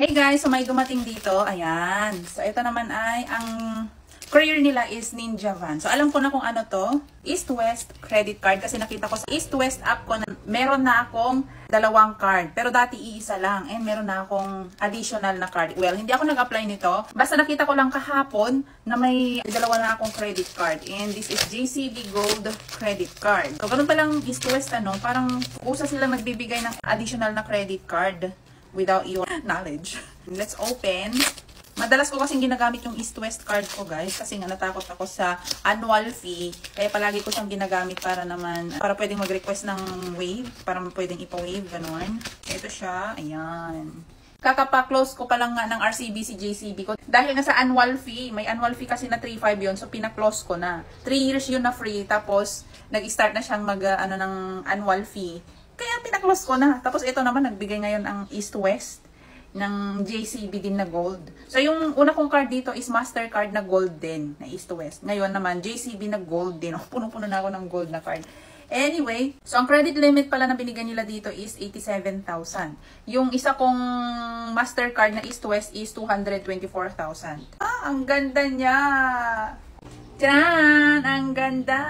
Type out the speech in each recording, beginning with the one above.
Hey guys, so may dumating dito. Ayan. So ito naman ay ang courier nila is Ninja Van. So alam ko na kung ano to. East West credit card kasi nakita ko sa East West app ko na meron na akong dalawang card. Pero dati iisa lang and meron na akong additional na card. Well, hindi ako nag-apply nito. Basta nakita ko lang kahapon na may dalawa na akong credit card. And this is JCB Gold credit card. So ganun palang East West ano, parang usa sila magbibigay ng additional na credit card without your knowledge. Let's open. Madalas ko kasing ginagamit yung East West card ko guys kasi nga natakot ako sa annual fee. Kaya palagi ko siyang ginagamit para naman, para pwedeng mag-request ng wave, para pwedeng ipa-wave, ganun. Ito siya, ayan. Kakapa-close ko pa lang nga ng RCBC JCB ko. Dahil nga sa annual fee, may annual fee kasi na 3.5 yun, so pina-close ko na. 3 years yun na free, tapos nag-start na siyang ng annual fee. Kaya pina-close ko na. Tapos ito naman, nagbigay ngayon ang East West ng JCB din na gold. So yung una kong card dito is Mastercard na gold din, na East West. Ngayon naman, JCB na gold din. Oh, punong-puno na ako ng gold na card. Anyway, so ang credit limit pala na binigyan nila dito is 87,000. Yung isa kong Mastercard na East West is 224,000. Ah, ang ganda niya! Tiyan! Ang ganda!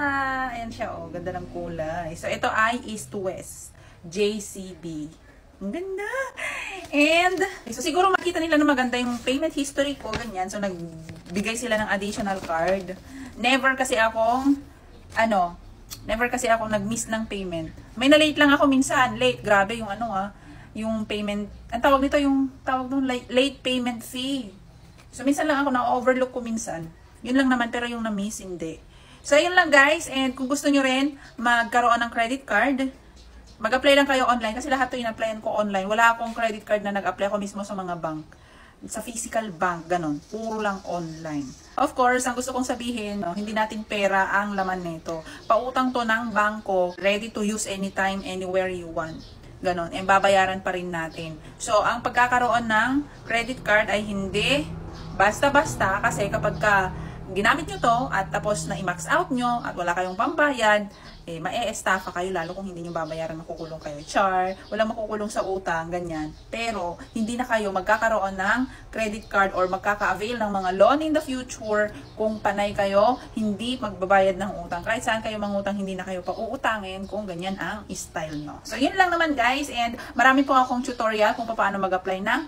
Ayan siya, oh. Ganda ng kulay. So, ito ay East West JCB. Ang ganda! And, so siguro makita nila na maganda yung payment history ko, ganyan. So, nagbigay sila ng additional card. Never kasi akong nag-miss ng payment. May na-late lang ako minsan. Late, grabe yung yung payment. Ang tawag nito, yung tawag doon, late payment fee. So, minsan lang ako na-overlook ko minsan. Yun lang naman, pero yung na-miss, hindi. So, yun lang guys. And kung gusto nyo rin magkaroon ng credit card, mag-apply lang kayo online. Kasi lahat ito in-applyan ko online. Wala akong credit card na nag-apply ako mismo sa mga bank. Sa physical bank, ganun. Puro lang online. Of course, ang gusto kong sabihin, hindi natin pera ang laman nito. Pautang to ng bangko, ready to use anytime, anywhere you want. Ganon. And babayaran pa rin natin. So, ang pagkakaroon ng credit card ay hindi basta-basta kasi kapag ginamit nyo to at tapos na i-max out nyo at wala kayong pambayad, mae-estafa kayo lalo kung hindi nyo babayaran, makukulong kayo. Char, walang makukulong sa utang, ganyan. Pero, hindi na kayo magkakaroon ng credit card or magkaka-avail ng mga loan in the future kung panay kayo, hindi magbabayad ng utang. Kahit saan kayo mangutang, hindi na kayo pa-uutangin kung ganyan ang style nyo. So, yun lang naman guys. And marami po akong tutorial kung paano mag-apply ng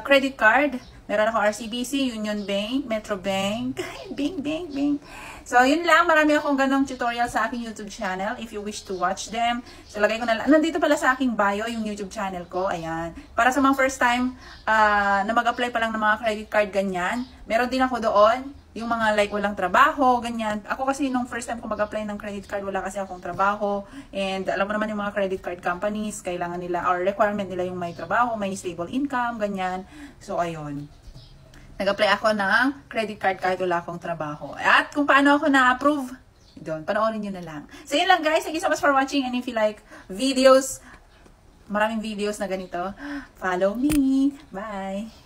credit card. Meron ako RCBC, Union Bank, Metro Bank, Bing, Bing, Bing. So, yun lang. Marami akong ganong tutorial sa aking YouTube channel if you wish to watch them. So, lagay ko na lang. Nandito pala sa aking bio yung YouTube channel ko. Ayan. Para sa mga first time na mag-apply pa lang ng mga credit card, ganyan. Meron din ako doon. Yung mga like walang trabaho, ganyan. Ako kasi nung first time ko mag-apply ng credit card, wala kasi akong trabaho. And alam mo naman yung mga credit card companies, kailangan nila, or requirement nila yung may trabaho, may stable income, ganyan. So, ayun. Nag-apply ako ng credit card kahit wala akong trabaho. At kung paano ako na-approve, doon, panoorin nyo na lang. So, yun lang guys. Thank you so much for watching. And if you like videos, maraming videos na ganito, follow me. Bye!